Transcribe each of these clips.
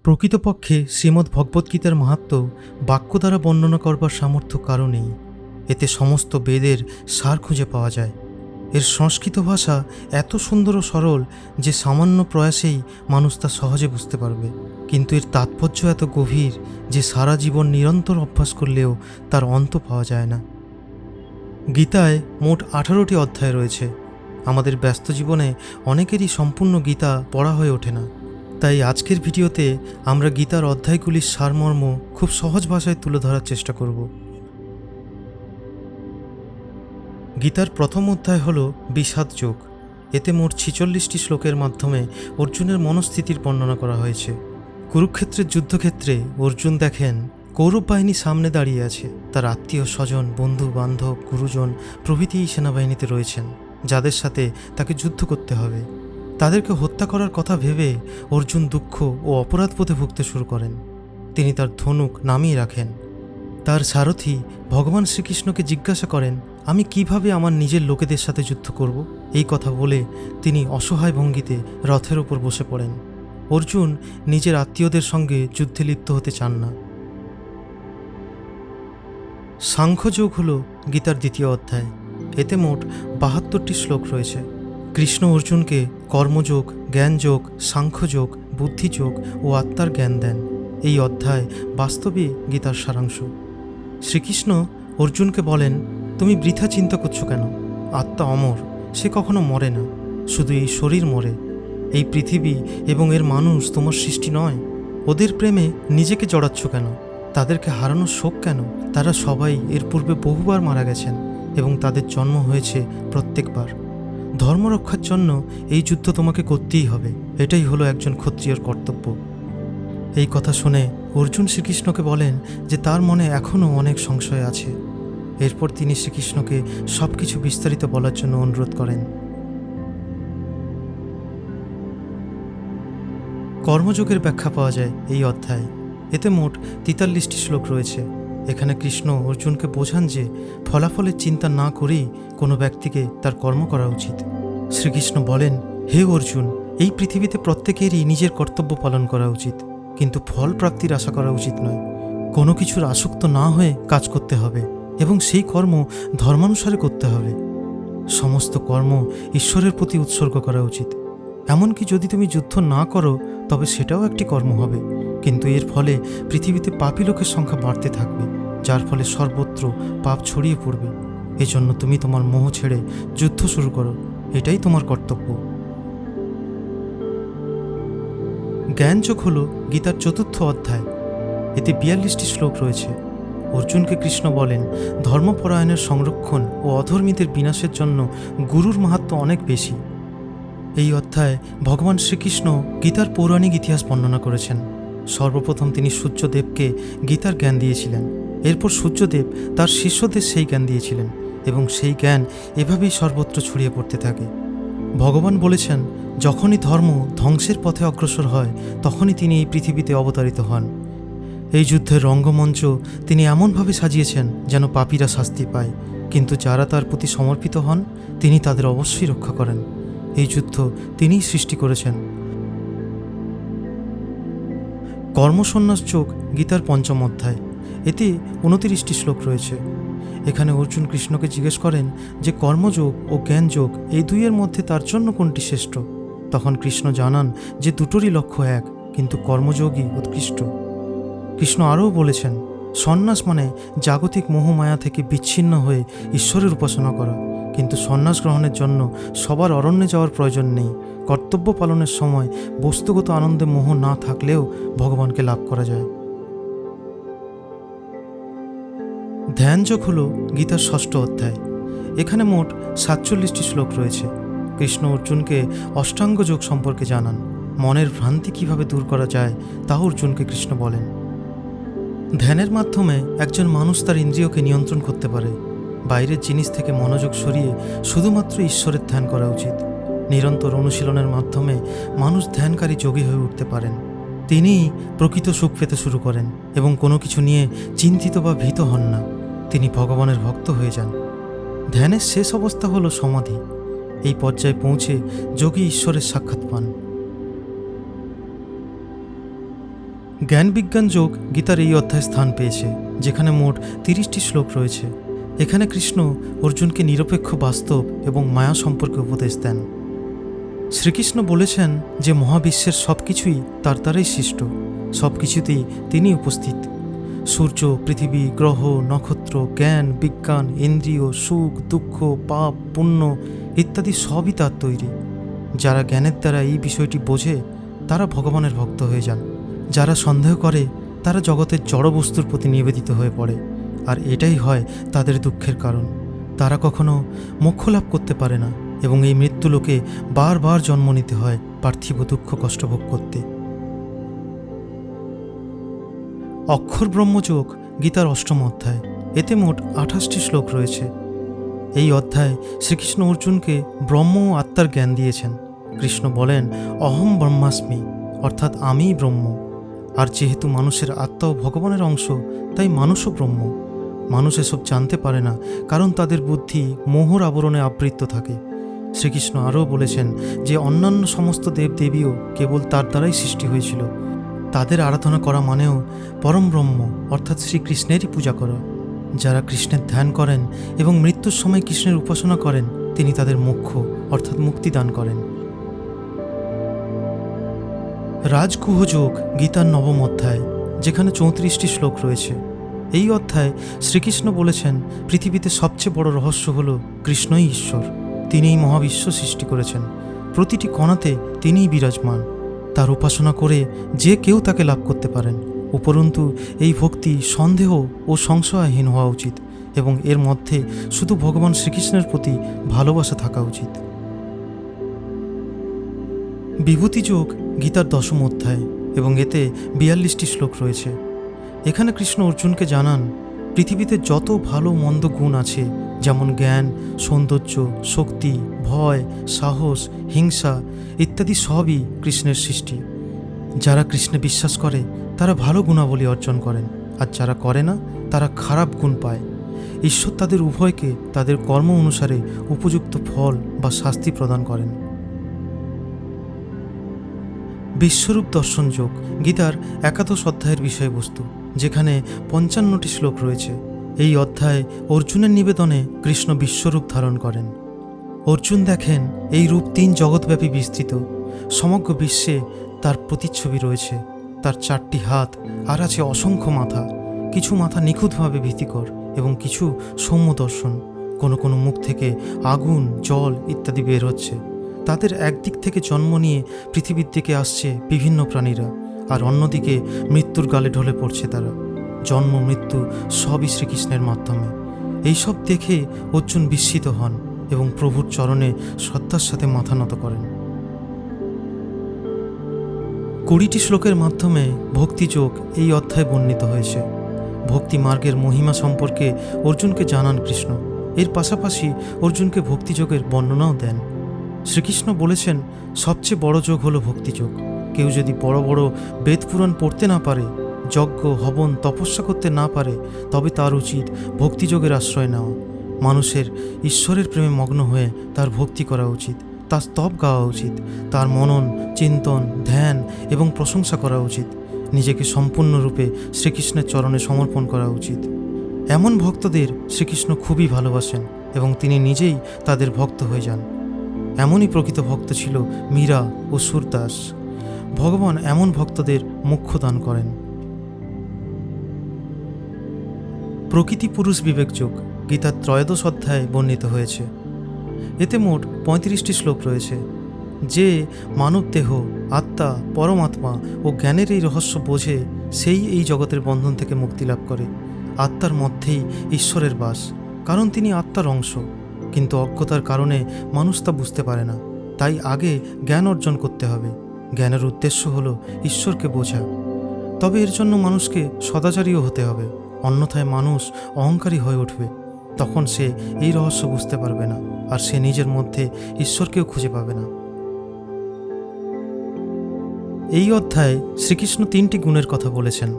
প্রকৃতপক্ষে শ্রীমদ্ ভগবদ্গীতার মাহাত্ম্য বাক্য দ্বারা বর্ণনা করবার সামর্থ্য কারও নেই। এতে সমস্ত বেদের সার খুঁজে পাওয়া যায়। এর সংস্কৃত ভাষা এত সুন্দর ও সরল যে সামান্য প্রয়াসেই মানুষ তা সহজে বুঝতে পারবে, কিন্তু এর তাৎপর্য এত গভীর যে সারা জীবন নিরন্তর অভ্যাস করলেও তার অন্ত পাওয়া যায় না। গীতায় মোট 18টি অধ্যায় রয়েছে। আমাদের ব্যস্ত জীবনে অনেকেরই সম্পূর্ণ গীতা পড়া হয়ে ওঠে না। তাই আজকের ভিডিওতে আমরা গীতার অধ্যায়গুলির সারমর্ম খুব সহজ ভাষায় তুলে ধরার চেষ্টা করব। গীতার প্রথম অধ্যায় হল বিষাদ যোগ। এতে মোট 46টি শ্লোকের মাধ্যমে অর্জুনের মনস্থিতির বর্ণনা করা হয়েছে। কুরুক্ষেত্রের যুদ্ধক্ষেত্রে অর্জুন দেখেন কৌরব বাহিনী সামনে দাঁড়িয়ে আছে। তার আত্মীয় স্বজন, বন্ধু বান্ধব, গুরুজন প্রভৃতি এই সেনাবাহিনীতে রয়েছেন, যাদের সাথে তাকে যুদ্ধ করতে হবে। তাদেরকে হত্যা করার কথা ভেবে অর্জুন দুঃখ ও অপরাধবোধে ভুগতে শুরু করেন। তিনি তার ধনুক নামিয়ে রাখেন। তার সারথি ভগবান শ্রীকৃষ্ণকে জিজ্ঞাসা করেন, আমি কিভাবে আমার নিজের লোকেদের সাথে যুদ্ধ করব? এই কথা বলে তিনি অসহায় ভঙ্গিতে রথের ওপর বসে পড়েন। অর্জুন নিজের আত্মীয়দের সঙ্গে যুদ্ধে লিপ্ত হতে চান না। সাংখ্যযোগ হল গীতার দ্বিতীয় অধ্যায়। এতে মোট 72টি শ্লোক রয়েছে। কৃষ্ণ অর্জুনকে কর্মযোগ, জ্ঞানযোগ, সাংখ্যযোগ, বুদ্ধিযোগ ও আত্মার জ্ঞান দেন। এই অধ্যায় বাস্তবে গীতার সারাংশ। শ্রীকৃষ্ণ অর্জুনকে বলেন, তুমি বৃথা চিন্তা করছো কেন? আত্মা অমর, সে কখনো মরে না, শুধু এই শরীর মরে। এই পৃথিবী এবং এর মানুষ তোমার সৃষ্টি নয়। ওদের প্রেমে নিজেকে জড়াচ্ছ কেন? তাদেরকে হারানোর শোক কেন? তারা সবাই এর পূর্বে বহুবার মারা গেছেন এবং তাদের জন্ম হয়েছে প্রত্যেকবার। ধর্ম রক্ষার জন্য এই যুদ্ধ তোমাকে করতেই হবে। এটাই হলো একজন ক্ষত্রিয়র কর্তব্য। এই কথা শুনে অর্জুন শ্রীকৃষ্ণকে বলেন যে তার মনে এখনও অনেক সংশয় আছে। এরপর তিনি শ্রীকৃষ্ণকে সব কিছু বিস্তারিত বলার জন্য অনুরোধ করেন। কর্মযোগের ব্যাখ্যা পাওয়া যায় এই অধ্যায়। এতে মোট 43টি শ্লোক রয়েছে। এখানে কৃষ্ণ অর্জুনকে বোঝান যে ফলাফলের চিন্তা না করেই কোনো ব্যক্তিকে তার কর্ম করা উচিত। শ্রীকৃষ্ণ বলেন, হে অর্জুন, এই পৃথিবীতে প্রত্যেকেরই নিজের কর্তব্য পালন করা উচিত, কিন্তু ফল প্রাপ্তির আশা করা উচিত নয়। কোনো কিছুর আসক্ত না হয়ে কাজ করতে হবে এবং সেই কর্ম ধর্মানুসারে করতে হবে। সমস্ত কর্ম ঈশ্বরের প্রতি উৎসর্গ করা উচিত। এমনকি যদি তুমি যুদ্ধ না করো তবে সেটাও একটি কর্ম হবে, কিন্তু এর ফলে পৃথিবীতে পাপী লোকের সংখ্যা বাড়তে থাকবে, যার ফলে সর্বত্র পাপ ছড়িয়ে পড়বে। এজন্য তুমি তোমার মোহ ছেড়ে যুদ্ধ শুরু করো, এটাই তোমার কর্তব্য। জ্ঞানযোগ হল গীতার চতুর্থ অধ্যায়। এতে 42টি শ্লোক রয়েছে। অর্জুনকে কৃষ্ণ বলেন, ধর্মপরায়ণের সংরক্ষণ ও অধর্মীদের বিনাশের জন্য গুরুর মাহাত্ম্য অনেক বেশি। এই অধ্যায়ে ভগবান শ্রীকৃষ্ণ গীতার পৌরাণিক ইতিহাস বর্ণনা করেছেন। সর্বপ্রথম তিনি সূর্যদেবকে গীতার জ্ঞান দিয়েছিলেন। এরপর সূর্যদেব তার শিষ্যদের সেই জ্ঞান দিয়েছিলেন এবং সেই জ্ঞান এভাবেই সর্বত্র ছড়িয়ে পড়তে থাকে। ভগবান বলেছেন, যখনই ধর্ম ধ্বংসের পথে অগ্রসর হয় তখনই তিনি এই পৃথিবীতে অবতারিত হন। এই যুদ্ধের রঙ্গমঞ্চ তিনি এমনভাবে সাজিয়েছেন যেন পাপীরা শাস্তি পায়, কিন্তু যারা তার প্রতি সমর্পিত হন তিনি তাদের অবশ্যই রক্ষা করেন। এই যুদ্ধ তিনিই সৃষ্টি করেছেন। কর্মসন্ন্যাস যোগ গীতার পঞ্চম অধ্যায়। এতে 29টি শ্লোক রয়েছে। এখানে অর্জুন কৃষ্ণকে জিজ্ঞেস করেন যে কর্মযোগ ও জ্ঞানযোগ এই দুইয়ের মধ্যে তার জন্য কোনটি শ্রেষ্ঠ। তখন কৃষ্ণ জানান যে দুটোরই লক্ষ্য এক, কিন্তু কর্মযোগই উৎকৃষ্ট। কৃষ্ণ আরও বলেছেন, সন্ন্যাস মানে জাগতিক মোহমায়া থেকে বিচ্ছিন্ন হয়ে ঈশ্বরের উপাসনা করা, কিন্তু সন্ন্যাস গ্রহণের জন্য সবার অরণ্যে যাওয়ার প্রয়োজন নেই। কর্তব্য পালনের সময় বস্তুগত আনন্দে মোহ না থাকলেও ভগবানকে লাভ করা যায়। ধ্যানযোগ হল গীতার ষষ্ঠ অধ্যায়। এখানে মোট 47টি শ্লোক রয়েছে। কৃষ্ণ অর্জুনকে অষ্টাঙ্গ যোগ সম্পর্কে জানান। মনের ভ্রান্তি কিভাবে দূর করা যায় তা অর্জুনকে কৃষ্ণ বলেন। ধ্যানের মাধ্যমে একজন মানুষ তার ইন্দ্রিয়কে নিয়ন্ত্রণ করতে পারে। বাইরের জিনিস থেকে মনোযোগ সরিয়ে শুধুমাত্র ঈশ্বরের ধ্যান করা উচিত। নিরন্তর অনুশীলনের মাধ্যমে মানুষ ধ্যানকারী যোগী হয়ে উঠতে পারেন। তিনিই প্রকৃত সুখ পেতে শুরু করেন এবং কোনো কিছু নিয়ে চিন্তিত বা ভীত হন না। তিনি ভগবানের ভক্ত হয়ে যান। ধ্যানের শেষ অবস্থা হলো সমাধি। এই পর্যায়ে পৌঁছে যোগী ঈশ্বরের সাক্ষাৎ পান। জ্ঞান বিজ্ঞান যোগ গীতার এই অধ্যায়ে স্থান পেয়েছে, যেখানে মোট 30টি শ্লোক রয়েছে। এখানে কৃষ্ণ অর্জুনকে নিরপেক্ষ বাস্তব এবং মায়া সম্পর্কে উপদেশ দেন। শ্রীকৃষ্ণ বলেছেন যে মহাবিশ্বের সব কিছুই তার দ্বারাই সৃষ্ট, সব কিছুতেই তিনি উপস্থিত। সূর্য, পৃথিবী, গ্রহ, নক্ষত্র, জ্ঞান, বিজ্ঞান, ইন্দ্রিয়, সুখ, দুঃখ, পাপ, পুণ্য ইত্যাদি সবই তার তৈরি। যারা জ্ঞানের দ্বারা এই বিষয়টি বোঝে তারা ভগবানের ভক্ত হয়ে যান। যারা সন্দেহ করে তারা জগতের জড় বস্তুর প্রতি নিবেদিত হয়ে পড়ে, আর এটাই হয় তাদের দুঃখের কারণ। তারা কখনো মোক্ষ লাভ করতে পারে না এবং এই মৃত্যুলোকে বারবার জন্ম নিতে হয় পার্থিব দুঃখ কষ্ট ভোগ করতে। অক্ষর ব্রহ্মযোগ গীতার 8ম অধ্যায়। এতে মোট 28টি শ্লোক রয়েছে। এই অধ্যায়ে শ্রীকৃষ্ণ অর্জুনকে ব্রহ্ম ও আত্মার জ্ঞান দিয়েছেন। কৃষ্ণ বলেন, অহম ব্রহ্মাস্মি, অর্থাৎ আমিই ব্রহ্ম। আর যেহেতু মানুষের আত্মাও ভগবানের অংশ, তাই মানুষও ব্রহ্ম। মানুষ এসব জানতে পারে না, কারণ তাদের বুদ্ধি মোহর আবরণে আবৃত থাকে। শ্রীকৃষ্ণ আরও বলেছেন যে অন্যান্য সমস্ত দেবদেবীও কেবল তার দ্বারাই সৃষ্টি হয়েছিল। তাদের আরাধনা করা মানেও পরম ব্রহ্ম অর্থাৎ শ্রীকৃষ্ণেরই পূজা করা। যারা কৃষ্ণের ধ্যান করেন এবং মৃত্যুর সময় কৃষ্ণের উপাসনা করেন, তিনি তাদের মোক্ষ অর্থাৎ মুক্তি দান করেন। রাজগুহযোগ গীতার 9ম অধ্যায়, যেখানে 34টি শ্লোক রয়েছে। এই অধ্যায়ে শ্রীকৃষ্ণ বলেছেন পৃথিবীতে সবচেয়ে বড় রহস্য হল কৃষ্ণই ঈশ্বর। তিনিই মহাবিশ্ব সৃষ্টি করেছেন। প্রতিটি কণাতে তিনিই বিরাজমান। তার উপাসনা করে যে কেউ তাকে লাভ করতে পারেন। উপরন্তু এই ভক্তি সন্দেহ ও সংশয়হীন হওয়া উচিত এবং এর মধ্যে শুধু ভগবান শ্রীকৃষ্ণের প্রতি ভালোবাসা থাকা উচিত। বিভূতিযোগ গীতার 10ম অধ্যায় এবং এতে 42টি শ্লোক রয়েছে। এখানে কৃষ্ণ অর্জুনকে জানান পৃথিবীতে যত ভালো মন্দ গুণ আছে, যেমন জ্ঞান, সৌন্দর্য, শক্তি, ভয়, সাহস, হিংসা ইত্যাদি সবই কৃষ্ণের সৃষ্টি। যারা কৃষ্ণে বিশ্বাস করে তারা ভালো গুণাবলী অর্জন করেন, আর যারা করে না তারা খারাপ গুণ পায়। ঈশ্বর তাদের উভয়কে তাদের কর্ম অনুসারে উপযুক্ত ফল বা শাস্তি প্রদান করেন। বিশ্বরূপ দর্শন যোগ গীতার 11 অধ্যায়ের বিষয়বস্তু, যেখানে 55টি শ্লোক রয়েছে। এই অধ্যায়ে অর্জুনের নিবেদনে কৃষ্ণ বিশ্বরূপ ধারণ করেন। অর্জুন দেখেন এই রূপ 3 জগৎব্যাপী বিস্তৃত। সমগ্র বিশ্বে তার প্রতিচ্ছবি রয়েছে। তার 4টি হাত আর আছে অসংখ্য মাথা। কিছু মাথা নিখুঁতভাবে ভীতিকর এবং কিছু সৌম্য দর্শন। কোনো কোনো মুখ থেকে আগুন, জল ইত্যাদি বের হচ্ছে। তাদের একদিক থেকে জন্ম নিয়ে পৃথিবীর দিকে আসছে বিভিন্ন প্রাণীরা, আর অন্যদিকে মৃত্যুর গালে ঢলে পড়ছে তারা। জন্ম মৃত্যু সবই শ্রীকৃষ্ণের মাধ্যমে। এইসব দেখে অর্জুন বিস্মিত হন এবং প্রভুর চরণে শ্রদ্ধার সাথে মাথা নত করেন। 20টি শ্লোকের মাধ্যমে ভক্তিযোগ এই অধ্যায়ে বর্ণিত হয়েছে। ভক্তি মার্গের মহিমা সম্পর্কে অর্জুনকে জানান কৃষ্ণ। এর পাশাপাশি অর্জুনকে ভক্তিযোগের বর্ণনাও দেন। শ্রীকৃষ্ণ বলেছেন সবচেয়ে বড় যোগ হলো ভক্তিযোগ। কেউ যদি বড় বড় বেদ পুরাণ পড়তে না পারে, যজ্ঞ হবন তপস্যা করতে না পারে, তবে তার উচিত ভক্তিযোগের আশ্রয় নেওয়া। মানুষের ঈশ্বরের প্রেমে মগ্ন হয়ে তার ভক্তি করা উচিত, তার স্তব গাওয়া উচিত, তার মনন, চিন্তন, ধ্যান এবং প্রশংসা করা উচিত। নিজেকে সম্পূর্ণরূপে শ্রীকৃষ্ণের চরণে সমর্পণ করা উচিত। এমন ভক্তদের শ্রীকৃষ্ণ খুবই ভালোবাসেন এবং তিনি নিজেই তাদের ভক্ত হয়ে যান। এমনই প্রকৃত ভক্ত ছিল মীরা ও সুরদাস। ভগবান এমন ভক্তদের মোক্ষ দান করেন। প্রকৃতি পুরুষ বিবেক যোগ গীতার 13 অধ্যায়ে বর্ণিত হয়েছে। এতে মোট 35টি শ্লোক রয়েছে। যে মানব দেহ, আত্মা, পরমাত্মা ও জ্ঞানের এই রহস্য বোঝে, সেই এই জগতের বন্ধন থেকে মুক্তি লাভ করে। আত্মার মধ্যেই ঈশ্বরের বাস, কারণ তিনি আত্মার অংশ। কিন্তু অজ্ঞতার কারণে মানুষ তা বুঝতে পারে না। তাই আগে জ্ঞান অর্জন করতে হবে। জ্ঞানের উদ্দেশ্য হলো ঈশ্বরকে বোঝা। তবে এর জন্য মানুষকে সদাচারীও হতে হবে, অন্যথায় মানুষ অহংকারী হয়ে উঠবে। তখন সে এই রহস্য বুঝতে পারবে না, আর সে নিজের মধ্যে ঈশ্বরকেও খুঁজে পাবে না। এই অধ্যায়ে শ্রীকৃষ্ণ 3টি গুণের কথা বলেছেন।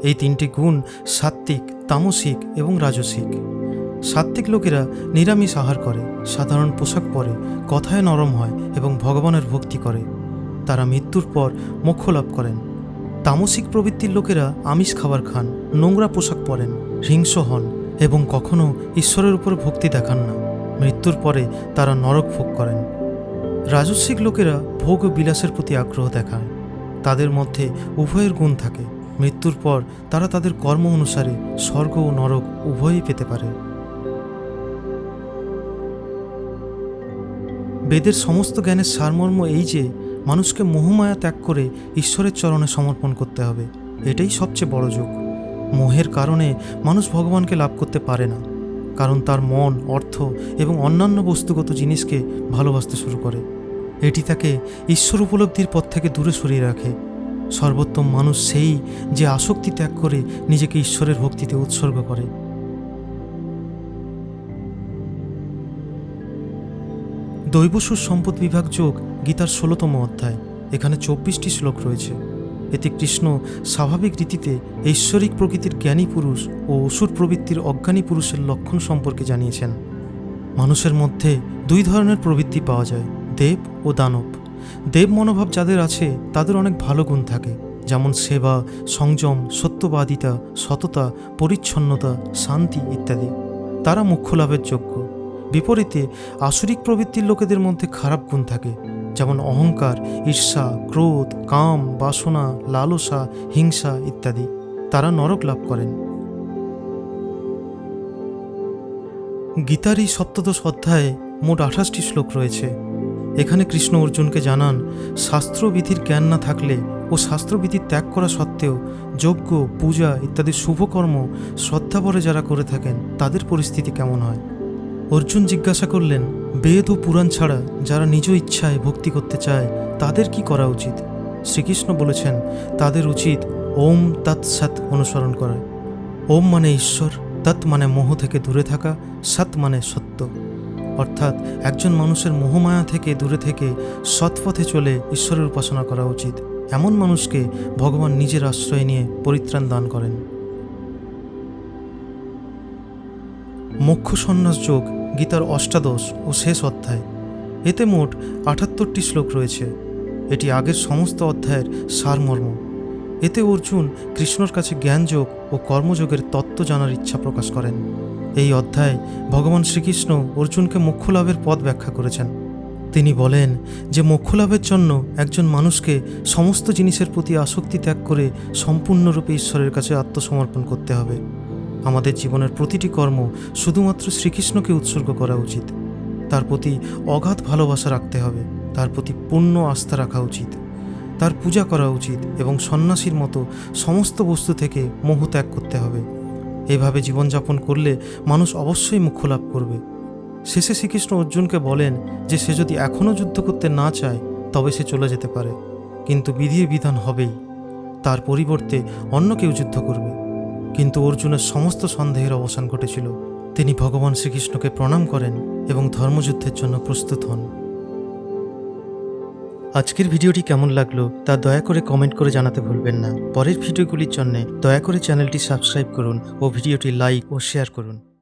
এই 3টি গুণ সাত্ত্বিক, তামসিক এবং রাজসিক। সাত্ত্বিক লোকেরা নিরামিষ আহার করে, সাধারণ পোশাক পরে, কথায় নরম হয় এবং ভগবানের ভক্তি করে। তারা মৃত্যুর পর মোক্ষ লাভ করেন। তামসিক প্রবৃত্তির লোকেরা আমিষ খাবার খান, নোংরা পোশাক পরেন, হিংস্র হন এবং কখনো ঈশ্বরের উপর ভক্তি দেখান না। মৃত্যুর পরে তারা নরক ভোগ করেন। রাজস্বিক লোকেরা ভোগ ও বিলাসের প্রতি আগ্রহ দেখায়। তাদের মধ্যে উভয়ের গুণ থাকে। মৃত্যুর পর তারা তাদের কর্ম অনুসারে স্বর্গ ও নরক উভয়ই পেতে পারে। বেদের সমস্ত জ্ঞানের সারমর্ম এই যে মানুষকে মোহমায়া ত্যাগ করে ঈশ্বরের চরণে সমর্পণ করতে হবে। এটাই সবচেয়ে বড় যোগ। মোহের কারণে মানুষ ভগবানকে লাভ করতে পারে না, কারণ তার মন, অর্থ এবং অন্যান্য বস্তুগত জিনিসকে ভালোবাসতে শুরু করে। এটি তাকে ঈশ্বর উপলব্ধির পথ থেকে দূরে সরিয়ে রাখে। সর্বোত্তম মানুষ সেই যে আসক্তি ত্যাগ করে নিজেকে ঈশ্বরের ভক্তিতে উৎসর্গ করে। দৈবসুর সম্পদ বিভাগ যোগ গীতার 16তম অধ্যায়। এখানে 24টি শ্লোক রয়েছে। এতে কৃষ্ণ স্বাভাবিক রীতিতে ঐশ্বরিক প্রকৃতির জ্ঞানী পুরুষ ও অসুর প্রবৃত্তির অজ্ঞানী পুরুষের লক্ষণ সম্পর্কে জানিয়েছেন। মানুষের মধ্যে দুই ধরনের প্রবৃত্তি পাওয়া যায়, দেব ও দানব। দেব মনোভাব যাদের আছে তাদের অনেক ভালো গুণ থাকে, যেমন সেবা, সংযম, সত্যবাদিতা, সততা, পরিচ্ছন্নতা, শান্তি ইত্যাদি। তারা মোক্ষ লাভের যোগ্য। বিপরীতে আসুরিক প্রবৃত্তির লোকেদের মধ্যে খারাপ গুণ থাকে, যেমন অহংকার, ঈর্ষা, ক্রোধ, কাম, বাসনা, লালসা, হিংসা ইত্যাদি। তারা নরক লাভ করেন। গীতার এই 17 অধ্যায়ে মোট 28টি শ্লোক রয়েছে। এখানে কৃষ্ণ অর্জুনকে জানান, শাস্ত্রবিধির জ্ঞান না থাকলে ও শাস্ত্রবিধি ত্যাগ করা সত্ত্বেও যজ্ঞ, পূজা ইত্যাদি শুভকর্ম শ্রদ্ধাভরে যারা করে থাকেন তাদের পরিস্থিতি কেমন হয়। অর্জুন জিজ্ঞাসা করলেন, বেদ ও পুরাণ ছাড়া যারা নিজ ইচ্ছায় ভক্তি করতে চায় তাদের কি করা উচিত? শ্রীকৃষ্ণ বলেছেন, তাদের উচিত ওম তৎ সৎ অনুসরণ করা। ওম মানে ঈশ্বর, তৎ মানে মোহ থেকে দূরে থাকা, সৎ মানে সত্য। অর্থাৎ একজন মানুষের মোহমায়া থেকে দূরে থেকে সৎপথে চলে ঈশ্বরের উপাসনা করা উচিত। এমন মানুষকে ভগবান নিজের আশ্রয় নিয়ে পরিত্রাণ দান করেন। মোক্ষ সন্ন্যাস যোগ গীতার 18 ও শেষ অধ্যায়। এতে মোট 78টি শ্লোক রয়েছে। এটি আগের সমস্ত অধ্যায়ের সারমর্ম। এতে অর্জুন কৃষ্ণর কাছে জ্ঞানযোগ ও কর্মযোগের তত্ত্ব জানার ইচ্ছা প্রকাশ করেন। এই অধ্যায়ে ভগবান শ্রীকৃষ্ণ অর্জুনকে মোক্ষ লাভের পথ ব্যাখ্যা করেছেন। তিনি বলেন যে মোক্ষ লাভের জন্য একজন মানুষকে সমস্ত জিনিসের প্রতি আসক্তি ত্যাগ করে সম্পূর্ণরূপে ঈশ্বরের কাছে আত্মসমর্পণ করতে হবে। আমাদের জীবনের প্রতিটি কর্ম শুধুমাত্র শ্রীকৃষ্ণকে উৎসর্গ করা উচিত। তার প্রতি অগাধ ভালোবাসা রাখতে হবে, তার প্রতি পূর্ণ আস্থা রাখা উচিত, তার পূজা করা উচিত এবং সন্ন্যাসীর মতো সমস্ত বস্তু থেকে মোহ ত্যাগ করতে হবে। এভাবে জীবনযাপন করলে মানুষ অবশ্যই মোক্ষ লাভ করবে। শেষে শ্রীকৃষ্ণ অর্জুনকে বলেন যে সে যদি এখনও যুদ্ধ করতে না চায় তবে সে চলে যেতে পারে, কিন্তু বিধির বিধান হবেই। তার পরিবর্তে অন্য কেউ যুদ্ধ করবে। কিন্তু অর্জুনের সমস্ত সন্দেহের অবসান ঘটেছিল। তিনি ভগবান শ্রীকৃষ্ণকে প্রণাম করেন এবং ধর্মযুদ্ধের জন্য প্রস্তুত হন। আজকের ভিডিওটি কেমন লাগলো তা দয়া করে কমেন্ট করে জানাতে ভুলবেন না। পরের ভিডিওগুলির জন্য দয়া করে চ্যানেলটি সাবস্ক্রাইব করুন ও ভিডিওটি লাইক ও শেয়ার করুন।